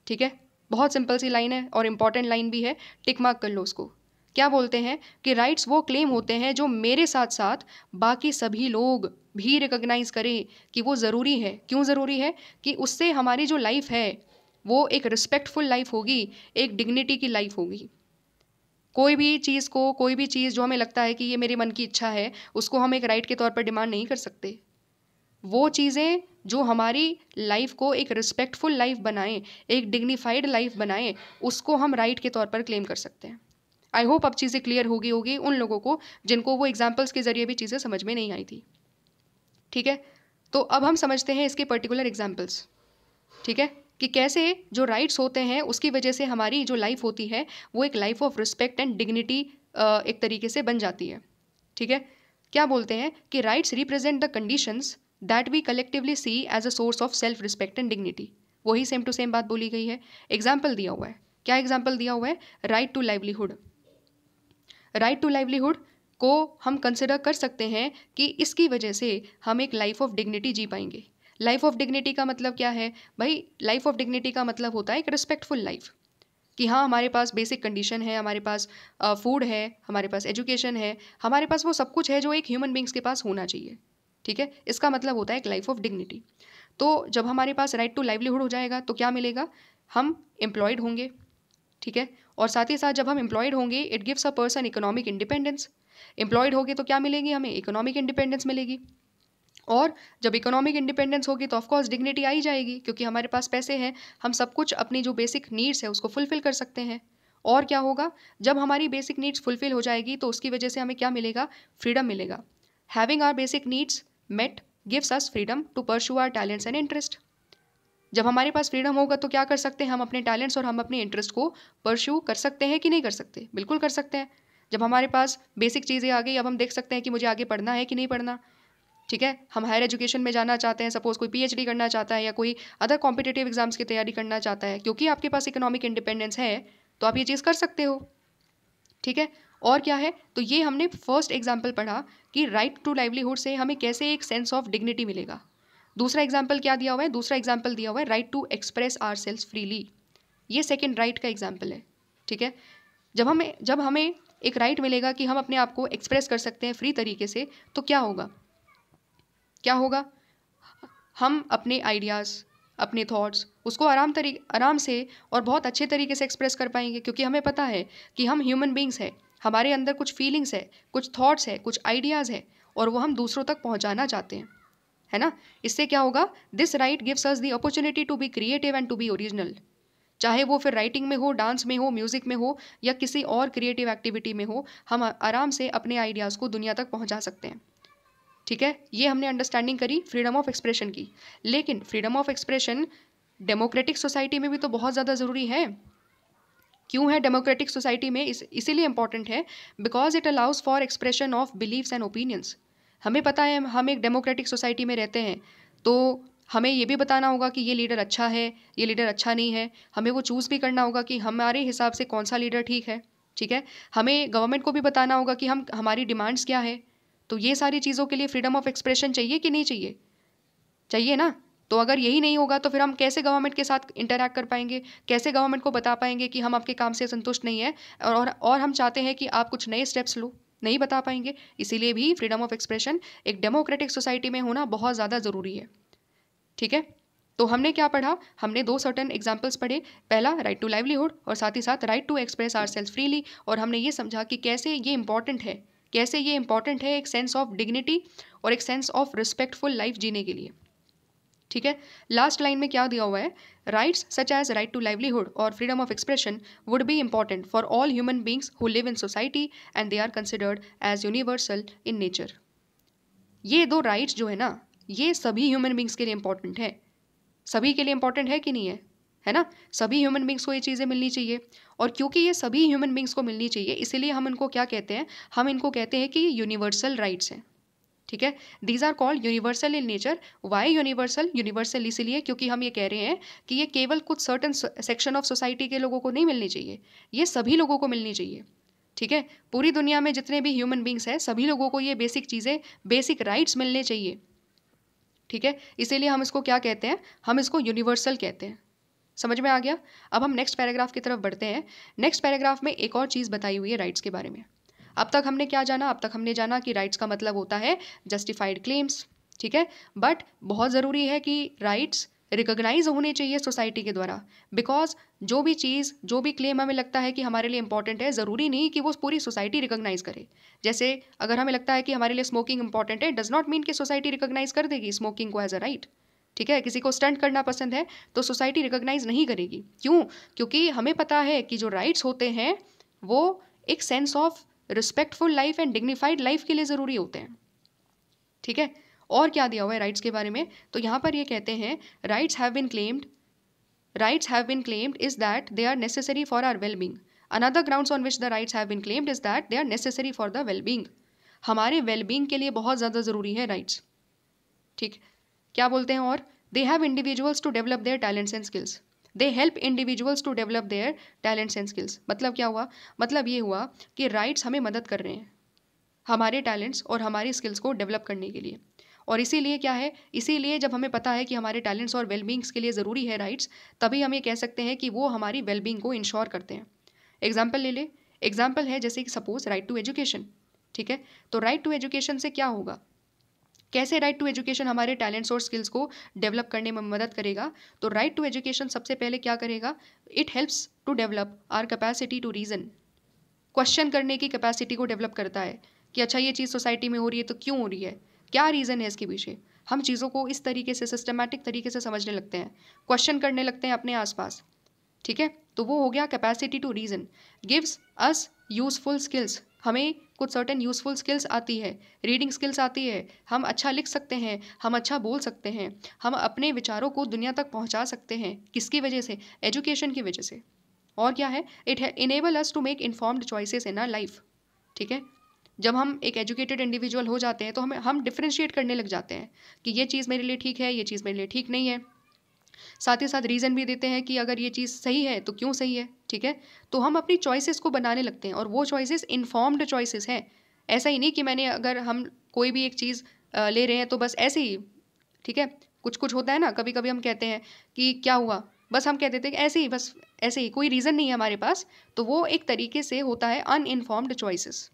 ठीक है, बहुत सिंपल सी लाइन है और इंपॉर्टेंट लाइन भी है, टिक मार्क कर लो उसको। क्या बोलते हैं कि राइट्स वो क्लेम होते हैं जो मेरे साथ साथ बाकी सभी लोग भी रिकॉग्नाइज करें कि वो ज़रूरी है। क्यों ज़रूरी है, कि उससे हमारी जो लाइफ है वो एक रिस्पेक्टफुल लाइफ होगी, एक डिग्निटी की लाइफ होगी। कोई भी चीज़ जो हमें लगता है कि ये मेरे मन की इच्छा है, उसको हम एक राइट के तौर पर डिमांड नहीं कर सकते। वो चीज़ें जो हमारी लाइफ को एक रिस्पेक्टफुल लाइफ बनाएं, एक डिग्निफाइड लाइफ बनाएं, उसको हम राइट के तौर पर क्लेम कर सकते हैं। आई होप अब चीज़ें क्लियर होगी उन लोगों को जिनको वो एग्जाम्पल्स के ज़रिए भी चीज़ें समझ में नहीं आई थी। ठीक है, तो अब हम समझते हैं इसके पर्टिकुलर एग्जाम्पल्स। ठीक है, कि कैसे जो राइट्स होते हैं उसकी वजह से हमारी जो लाइफ होती है वो एक life of respect and dignity एक तरीके से बन जाती है। ठीक है, क्या बोलते हैं कि rights represent the conditions that we collectively see as a source of self respect and dignity. वही सेम टू सेम बात बोली गई है। एग्जाम्पल दिया हुआ है, क्या एग्जाम्पल दिया हुआ है? Right to livelihood. Right to livelihood को हम कंसिडर कर सकते हैं कि इसकी वजह से हम एक लाइफ ऑफ डिग्निटी जी पाएंगे। लाइफ ऑफ डिग्निटी का मतलब क्या है भाई? लाइफ ऑफ डिग्निटी का मतलब होता है एक रिस्पेक्टफुल लाइफ, कि हाँ हमारे पास बेसिक कंडीशन है, हमारे पास फूड है, हमारे पास एजुकेशन है, हमारे पास वो सब कुछ है जो एक ह्यूमन बींग्स के पास होना चाहिए। ठीक है, इसका मतलब होता है एक लाइफ ऑफ डिग्निटी। तो जब हमारे पास राइट टू लाइवलीहुड हो जाएगा तो क्या मिलेगा? हम एम्प्लॉयड होंगे। ठीक है, और साथ ही साथ जब हम एम्प्लॉयड होंगे it gives a person economic independence. Employed होंगे तो क्या मिलेगी? हमें इकोनॉमिक इंडिपेंडेंस मिलेगी। और जब इकोनॉमिक इंडिपेंडेंस होगी तो ऑफकोर्स डिग्निटी आ ही जाएगी, क्योंकि हमारे पास पैसे हैं, हम सब कुछ अपनी जो बेसिक नीड्स है उसको फुलफिल कर सकते हैं। और क्या होगा? जब हमारी बेसिक नीड्स फुलफिल हो जाएगी तो उसकी वजह से हमें क्या मिलेगा? फ्रीडम मिलेगा। Having our basic needs met gives us freedom to pursue our talents and interest. जब हमारे पास फ्रीडम होगा तो क्या कर सकते हैं? हम अपने टैलेंट्स और हम अपने इंटरेस्ट को परस्यू कर सकते हैं कि नहीं कर सकते? बिल्कुल कर सकते हैं। जब हमारे पास बेसिक चीज़ें आ गई, अब हम देख सकते हैं कि मुझे आगे पढ़ना है कि नहीं पढ़ना। ठीक है, हम हायर एजुकेशन में जाना चाहते हैं, सपोज कोई पीएचडी करना चाहता है या कोई अदर कॉम्पिटिटिव एग्जाम्स की तैयारी करना चाहता है, क्योंकि आपके पास इकोनॉमिक इंडिपेंडेंस है तो आप ये चीज़ कर सकते हो। ठीक है, और क्या है? तो ये हमने फर्स्ट एग्जाम्पल पढ़ा कि राइट टू लाइवलीहुड से हमें कैसे एक सेंस ऑफ डिग्निटी मिलेगा। दूसरा एग्जाम्पल क्या दिया हुआ है? दूसरा एग्जाम्पल दिया हुआ है right to express our selves freely. ये सेकेंड राइट का एग्जाम्पल है। ठीक है, जब हमें एक राइट मिलेगा कि हम अपने आप को एक्सप्रेस कर सकते हैं फ्री तरीके से, तो क्या होगा? क्या होगा? हम अपने आइडियाज़, अपने थॉट्स उसको आराम से और बहुत अच्छे तरीके से एक्सप्रेस कर पाएंगे, क्योंकि हमें पता है कि हम ह्यूमन बींग्स हैं, हमारे अंदर कुछ फीलिंग्स है, कुछ थॉट्स है, कुछ आइडियाज़ है, और वो हम दूसरों तक पहुंचाना चाहते हैं, है ना? इससे क्या होगा? This right gives us the opportunity to be creative and to be original. चाहे वो फिर राइटिंग में हो, डांस में हो, म्यूजिक में हो, या किसी और क्रिएटिव एक्टिविटी में हो, हम आराम से अपने आइडियाज़ को दुनिया तक पहुंचा सकते हैं। ठीक है, ये हमने अंडरस्टैंडिंग करी फ्रीडम ऑफ एक्सप्रेशन की। लेकिन freedom of expression democratic society में भी तो बहुत ज़्यादा ज़रूरी है। क्यों है डेमोक्रेटिक सोसाइटी में? इसीलिए इंपॉर्टेंट है because it allows for expression of beliefs and opinions. हमें पता है हम एक डेमोक्रेटिक सोसाइटी में रहते हैं, तो हमें ये भी बताना होगा कि ये लीडर अच्छा है, ये लीडर अच्छा नहीं है। हमें वो चूज़ भी करना होगा कि हमारे हिसाब से कौन सा लीडर ठीक है। ठीक है, हमें गवर्नमेंट को भी बताना होगा कि हमारी डिमांड्स क्या है। तो ये सारी चीज़ों के लिए फ्रीडम ऑफ एक्सप्रेशन चाहिए कि नहीं चाहिए? चाहिए ना? तो अगर यही नहीं होगा तो फिर हम कैसे गवर्नमेंट के साथ इंटरैक्ट कर पाएंगे? कैसे गवर्नमेंट को बता पाएंगे कि हम आपके काम से संतुष्ट नहीं है और हम चाहते हैं कि आप कुछ नए स्टेप्स लो? नहीं बता पाएंगे। इसीलिए भी फ्रीडम ऑफ एक्सप्रेशन एक डेमोक्रेटिक सोसाइटी में होना बहुत ज़्यादा ज़रूरी है। ठीक है, तो हमने क्या पढ़ा? हमने दो सर्टेन एग्जाम्पल्स पढ़े। पहला राइट टू लाइवलीहुड और साथ ही साथ right to express ourselves freely. और हमने ये समझा कि कैसे ये इंपॉर्टेंट है, कैसे ये इंपॉर्टेंट है एक सेंस ऑफ डिग्निटी और एक सेंस ऑफ रिस्पेक्टफुल लाइफ जीने के लिए। ठीक है, लास्ट लाइन में क्या दिया हुआ है? Rights such as right to livelihood और freedom of expression would be important for all human beings who live in society and they are considered as universal in nature. ये दो राइट्स जो है ना, ये सभी ह्यूमन बींग्स के लिए इंपॉर्टेंट है। सभी के लिए इंपॉर्टेंट है कि नहीं है? है ना? सभी ह्यूमन बींग्स को ये चीज़ें मिलनी चाहिए। और क्योंकि ये सभी ह्यूमन बींग्स को मिलनी चाहिए, इसीलिए हम इनको क्या कहते हैं? हम इनको कहते हैं कि ये यूनिवर्सल राइट्स हैं। ठीक है, these are called universal in nature. Why universal? Universal इसीलिए क्योंकि हम ये कह रहे हैं कि ये केवल कुछ सर्टन सेक्शन ऑफ सोसाइटी के लोगों को नहीं मिलनी चाहिए, ये सभी लोगों को मिलनी चाहिए। ठीक है, पूरी दुनिया में जितने भी ह्यूमन बींग्स हैं सभी लोगों को ये बेसिक चीज़ें, बेसिक राइट्स मिलने चाहिए। ठीक है, इसीलिए हम इसको क्या कहते हैं? हम इसको यूनिवर्सल कहते हैं। समझ में आ गया? अब हम नेक्स्ट पैराग्राफ की तरफ बढ़ते हैं। नेक्स्ट पैराग्राफ में एक और चीज़ बताई हुई है राइट्स के बारे में। अब तक हमने क्या जाना? अब तक हमने जाना कि राइट्स का मतलब होता है जस्टिफाइड क्लेम्स। ठीक है, बट बहुत ज़रूरी है कि राइट्स रिकॉग्नाइज होने चाहिए सोसाइटी के द्वारा। बिकॉज जो भी चीज़, जो भी क्लेम हमें लगता है कि हमारे लिए इंपॉर्टेंट है, ज़रूरी नहीं कि वो पूरी सोसाइटी रिकॉग्नाइज करे। जैसे अगर हमें लगता है कि हमारे लिए स्मोकिंग इंपॉर्टेंट है, डज नॉट मीन कि सोसाइटी रिकॉग्नाइज कर देगी स्मोकिंग को एज अ राइट। ठीक है, किसी को स्टंट करना पसंद है तो सोसाइटी रिकॉग्नाइज नहीं करेगी। क्यों? क्योंकि हमें पता है कि जो राइट्स होते हैं वो एक sense of respectful life and dignified life के लिए ज़रूरी होते हैं। ठीक है, और क्या दिया हुआ है राइट्स के बारे में? तो यहाँ पर ये कहते हैं rights have been claimed is that they are necessary for our well being. Another grounds on which the rights have been claimed is that they are necessary for the well being. हमारे well being के लिए बहुत ज़्यादा ज़रूरी है rights. ठीक, क्या बोलते हैं और they have individuals to develop their talents and skills, they help individuals to develop their talents and skills. मतलब क्या हुआ, मतलब ये हुआ कि राइट्स हमें मदद कर रहे हैं हमारे टैलेंट्स और हमारी स्किल्स को डेवलप करने के लिए। और इसीलिए क्या है, इसीलिए जब हमें पता है कि हमारे टैलेंट्स और वेलबींग्स के लिए ज़रूरी है राइट्स, तभी हम ये कह सकते हैं कि वो हमारी वेलबींग को इंश्योर करते हैं। एग्जाम्पल ले ले, एग्जाम्पल है जैसे कि सपोज राइट टू एजुकेशन। ठीक है, तो राइट टू एजुकेशन से क्या होगा, कैसे राइट टू एजुकेशन हमारे टैलेंट्स और स्किल्स को डेवलप करने में मदद करेगा। तो राइट टू एजुकेशन सबसे पहले क्या करेगा, it helps to develop our capacity to reason, question करने की कैपेसिटी को डेवलप करता है कि अच्छा ये चीज़ सोसाइटी में हो रही है तो क्यों हो रही है, क्या रीज़न है इसके पीछे। हम चीज़ों को इस तरीके से सिस्टमैटिक तरीके से समझने लगते हैं, क्वेश्चन करने लगते हैं अपने आसपास। ठीक है, तो वो हो गया capacity to reason. Gives us useful skills, हमें कुछ सर्टेन यूजफुल स्किल्स आती है, रीडिंग स्किल्स आती है, हम अच्छा लिख सकते हैं, हम अच्छा बोल सकते हैं, हम अपने विचारों को दुनिया तक पहुंचा सकते हैं। किसकी वजह से, एजुकेशन की वजह से। और क्या है, it enable us to make informed choices in our life. ठीक है, जब हम एक एजुकेटेड इंडिविजुअल हो जाते हैं तो हम डिफ्रेंशिएट करने लग जाते हैं कि ये चीज़ मेरे लिए ठीक है, ये चीज़ मेरे लिए ठीक नहीं है। साथ ही साथ रीज़न भी देते हैं कि अगर ये चीज़ सही है तो क्यों सही है। ठीक है, तो हम अपनी चॉइसेस को बनाने लगते हैं और वो चॉइसेस इन्फॉर्म्ड चॉइसेस हैं। ऐसा ही नहीं कि मैंने, अगर हम कोई भी एक चीज़ ले रहे हैं तो बस ऐसे ही। ठीक है, कुछ कुछ होता है ना, कभी कभी हम कहते हैं कि क्या हुआ, बस हम कह देते हैं कि ऐसे ही, बस ऐसे ही, कोई रीज़न नहीं है हमारे पास। तो वो एक तरीके से होता है अनइन्फॉर्म्ड चॉइसेस।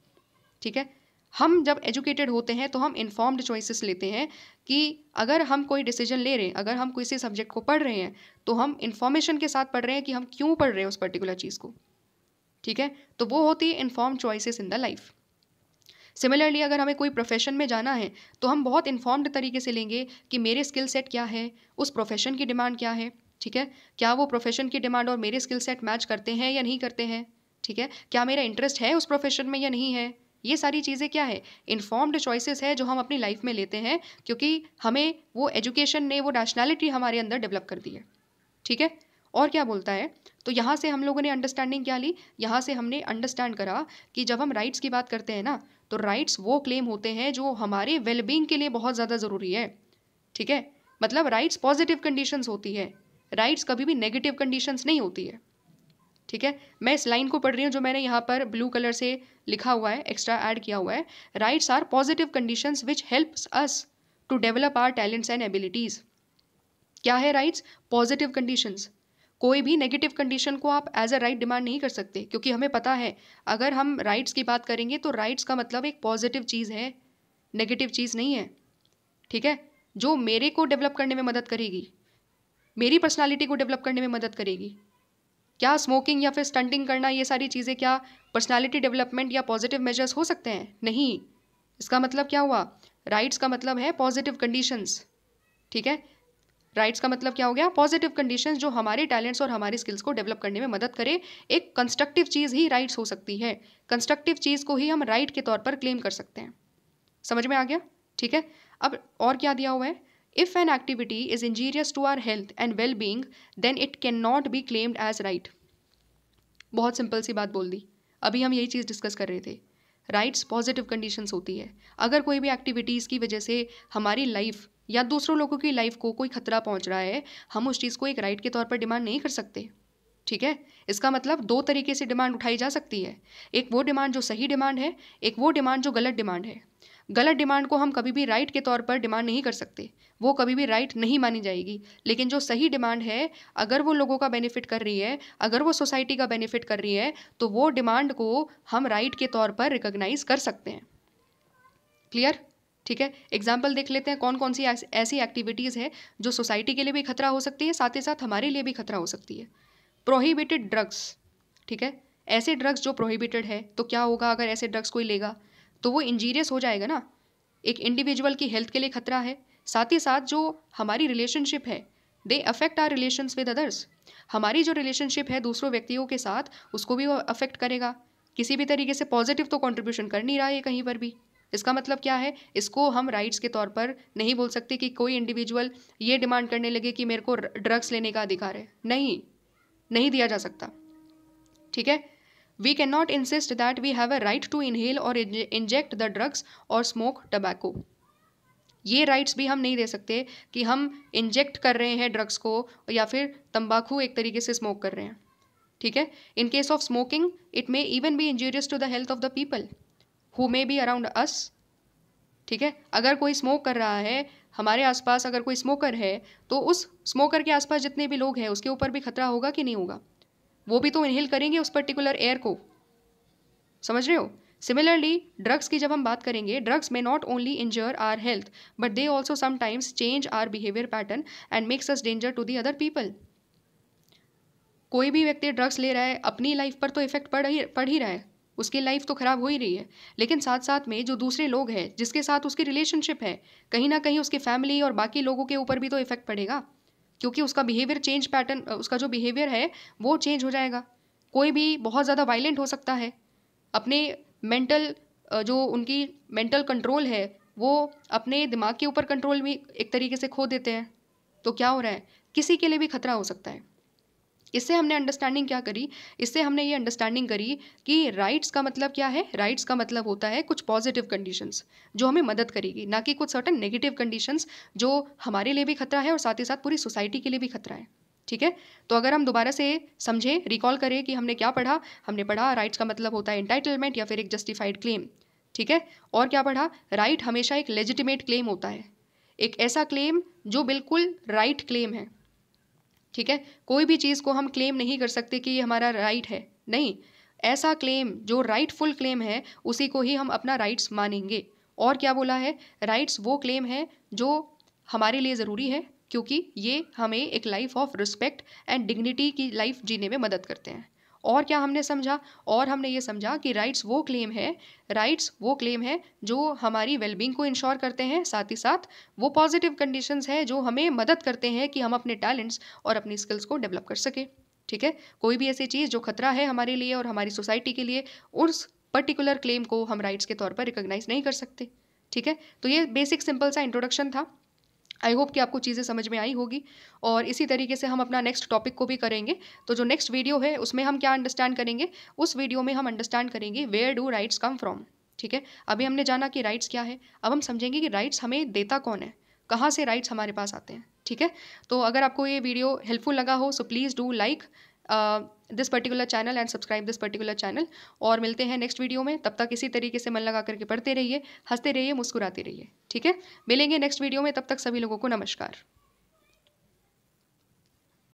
ठीक है, हम जब एजुकेटेड होते हैं तो हम इन्फॉर्म्ड चॉइसेस लेते हैं कि अगर हम कोई डिसीजन ले रहे हैं, अगर हम किसी सब्जेक्ट को पढ़ रहे हैं तो हम इन्फॉर्मेशन के साथ पढ़ रहे हैं कि हम क्यों पढ़ रहे हैं उस पर्टिकुलर चीज़ को। ठीक है, तो वो होती है informed choices in the life. Similarly अगर हमें कोई प्रोफेशन में जाना है तो हम बहुत इन्फॉर्म्ड तरीके से लेंगे कि मेरे स्किल सेट क्या है, उस प्रोफेशन की डिमांड क्या है। ठीक है, क्या वो प्रोफेशन की डिमांड और मेरे स्किल सेट मैच करते हैं या नहीं करते हैं। ठीक है, क्या मेरा इंटरेस्ट है उस प्रोफेशन में या नहीं है। ये सारी चीज़ें क्या है, इन्फॉर्म्ड चॉइसेस है जो हम अपनी लाइफ में लेते हैं, क्योंकि हमें वो एजुकेशन ने वो रैशनैलिटी हमारे अंदर डेवलप कर दी है। ठीक है, और क्या बोलता है, तो यहाँ से हम लोगों ने अंडरस्टैंडिंग क्या ली, यहाँ से हमने अंडरस्टैंड करा कि जब हम राइट्स की बात करते हैं ना, तो राइट्स वो क्लेम होते हैं जो हमारे वेलबींग के लिए बहुत ज़्यादा ज़रूरी है। ठीक है, मतलब राइट्स पॉजिटिव कंडीशंस होती है, राइट्स कभी भी नेगेटिव कंडीशंस नहीं होती है। ठीक है, मैं इस लाइन को पढ़ रही हूँ जो मैंने यहाँ पर ब्लू कलर से लिखा हुआ है, एक्स्ट्रा ऐड किया हुआ है। Rights are positive conditions which helps us to develop our talents and abilities. क्या है राइट्स, पॉजिटिव कंडीशंस। कोई भी नेगेटिव कंडीशन को आप एज अ राइट डिमांड नहीं कर सकते, क्योंकि हमें पता है अगर हम राइट्स की बात करेंगे तो राइट्स का मतलब एक पॉजिटिव चीज़ है, नेगेटिव चीज़ नहीं है। ठीक है, जो मेरे को डेवलप करने में मदद करेगी, मेरी पर्सनालिटी को डेवलप करने में मदद करेगी। क्या स्मोकिंग या फिर स्टंटिंग करना, ये सारी चीज़ें क्या पर्सनालिटी डेवलपमेंट या पॉजिटिव मेजर्स हो सकते हैं? नहीं। इसका मतलब क्या हुआ, राइट्स का मतलब है पॉजिटिव कंडीशंस। ठीक है, राइट्स का मतलब क्या हो गया, पॉजिटिव कंडीशंस जो हमारे टैलेंट्स और हमारी स्किल्स को डेवलप करने में मदद करे। एक कंस्ट्रक्टिव चीज़ ही राइट्स हो सकती है, कंस्ट्रक्टिव चीज़ को ही हम राइट के तौर पर क्लेम कर सकते हैं। समझ में आ गया? ठीक है, अब और क्या दिया हुआ है, if an activity is injurious to our health and well being then it can not be claimed as right. बहुत सिंपल सी बात बोल दी, अभी हम यही चीज़ डिस्कस कर रहे थे। राइट्स पॉजिटिव कंडीशंस होती है, अगर कोई भी एक्टिविटीज़ की वजह से हमारी लाइफ या दूसरों लोगों की लाइफ को कोई खतरा पहुंच रहा है, हम उस चीज़ को एक राइट के तौर पर डिमांड नहीं कर सकते। ठीक है, इसका मतलब दो तरीके से डिमांड उठाई जा सकती है, एक वो डिमांड जो सही डिमांड है, एक वो डिमांड जो गलत डिमांड है। गलत डिमांड को हम कभी भी राइट के तौर पर डिमांड नहीं कर सकते, वो कभी भी राइट नहीं मानी जाएगी। लेकिन जो सही डिमांड है, अगर वो लोगों का बेनिफिट कर रही है, अगर वो सोसाइटी का बेनिफिट कर रही है, तो वो डिमांड को हम राइट के तौर पर रिकॉग्नाइज कर सकते हैं। क्लियर? ठीक है, एग्जाम्पल देख लेते हैं कौन कौन सी ऐसी एक्टिविटीज़ है जो सोसाइटी के लिए भी खतरा हो सकती है, साथ ही साथ हमारे लिए भी खतरा हो सकती है। Prohibited drugs. ठीक है, ऐसे ड्रग्स जो प्रोहिबिटेड है, तो क्या होगा, अगर ऐसे ड्रग्स कोई लेगा तो वो इंजीरियस हो जाएगा ना, एक इंडिविजुअल की हेल्थ के लिए खतरा है। साथ ही साथ जो हमारी रिलेशनशिप है, they affect our relations with others. हमारी जो रिलेशनशिप है दूसरों व्यक्तियों के साथ, उसको भी वो अफेक्ट करेगा। किसी भी तरीके से पॉजिटिव तो कंट्रीब्यूशन कर नहीं रहा है कहीं पर भी। इसका मतलब क्या है, इसको हम राइट्स के तौर पर नहीं बोल सकते कि कोई इंडिविजुअल ये डिमांड करने लगे कि मेरे को ड्रग्स लेने का अधिकार है। नहीं, नहीं दिया जा सकता। ठीक है, we can not insist that we have a right to inhale or inject the drugs or smoke tobacco. ये राइट्स भी हम नहीं दे सकते कि हम इंजेक्ट कर रहे हैं ड्रग्स को या फिर तंबाकू एक तरीके से स्मोक कर रहे हैं, ठीक है। In case of smoking it may even be injurious to the health of the people who may be around us, ठीक है। अगर कोई स्मोक कर रहा है, हमारे आसपास अगर कोई स्मोकर है, तो उस स्मोकर के आसपास जितने भी लोग हैं उसके ऊपर भी खतरा होगा कि नहीं होगा? वो भी तो इनहेल करेंगे उस पर्टिकुलर एयर को, समझ रहे हो? सिमिलरली ड्रग्स की जब हम बात करेंगे, ड्रग्स में not only injure our health but they also sometimes change our behaviour pattern and makes us danger to the other people. कोई भी व्यक्ति ड्रग्स ले रहा है, अपनी लाइफ पर तो इफेक्ट पड़ ही रहा है, उसकी लाइफ तो खराब हो ही रही है, लेकिन साथ साथ में जो दूसरे लोग हैं जिसके साथ उसकी रिलेशनशिप है, कहीं ना कहीं उसकी फैमिली और बाकी लोगों के ऊपर भी तो इफेक्ट पड़ेगा, क्योंकि उसका बिहेवियर चेंज पैटर्न, उसका जो बिहेवियर है वो चेंज हो जाएगा। कोई भी बहुत ज़्यादा वायलेंट हो सकता है, अपने मेंटल जो उनकी मेंटल कंट्रोल है वो अपने दिमाग के ऊपर कंट्रोल भी एक तरीके से खो देते हैं, तो क्या हो रहा है, किसी के लिए भी खतरा हो सकता है। इससे हमने अंडरस्टैंडिंग क्या करी, इससे हमने ये अंडरस्टैंडिंग करी कि राइट्स का मतलब क्या है। राइट्स का मतलब होता है कुछ पॉजिटिव कंडीशंस जो हमें मदद करेगी, ना कि कुछ सर्टेन नेगेटिव कंडीशंस जो हमारे लिए भी खतरा है और साथ ही साथ पूरी सोसाइटी के लिए भी खतरा है, ठीक है। तो अगर हम दोबारा से समझें, रिकॉल करें कि हमने क्या पढ़ा। हमने पढ़ा राइट्स का मतलब होता है एंटाइटलमेंट या फिर एक जस्टिफाइड क्लेम, ठीक है। और क्या पढ़ा, राइट हमेशा एक लेजिटिमेट क्लेम होता है, एक ऐसा क्लेम जो बिल्कुल राइट क्लेम है, ठीक है। कोई भी चीज़ को हम क्लेम नहीं कर सकते कि ये हमारा राइट है, नहीं, ऐसा क्लेम जो राइटफुल क्लेम है उसी को ही हम अपना राइट्स मानेंगे। और क्या बोला है, राइट्स वो क्लेम है जो हमारे लिए ज़रूरी है क्योंकि ये हमें एक life of respect and dignity की लाइफ जीने में मदद करते हैं। और क्या हमने समझा, और हमने ये समझा कि राइट्स वो क्लेम है जो हमारी वेलबींग को इंश्योर करते हैं, साथ ही साथ वो पॉजिटिव कंडीशंस है जो हमें मदद करते हैं कि हम अपने टैलेंट्स और अपनी स्किल्स को डेवलप कर सके, ठीक है। कोई भी ऐसी चीज़ जो खतरा है हमारे लिए और हमारी सोसाइटी के लिए, उस पर्टिकुलर क्लेम को हम राइट्स के तौर पर रिकॉग्नाइज नहीं कर सकते, ठीक है। तो ये बेसिक सिंपल सा इंट्रोडक्शन था। आई होप कि आपको चीज़ें समझ में आई होगी और इसी तरीके से हम अपना नेक्स्ट टॉपिक को भी करेंगे। तो जो नेक्स्ट वीडियो है उसमें हम क्या अंडरस्टैंड करेंगे, उस वीडियो में हम अंडरस्टैंड करेंगे where do rights come from, ठीक है। अभी हमने जाना कि राइट्स क्या है, अब हम समझेंगे कि राइट्स हमें देता कौन है, कहाँ से राइट्स हमारे पास आते हैं, ठीक है। तो अगर आपको ये वीडियो हेल्पफुल लगा हो so please do like this particular channel and subscribe this particular channel. और मिलते हैं नेक्स्ट वीडियो में, तब तक इसी तरीके से मन लगा करके पढ़ते रहिए, हंसते रहिए, मुस्कुराते रहिए, ठीक है। मिलेंगे नेक्स्ट वीडियो में, तब तक सभी लोगों को नमस्कार।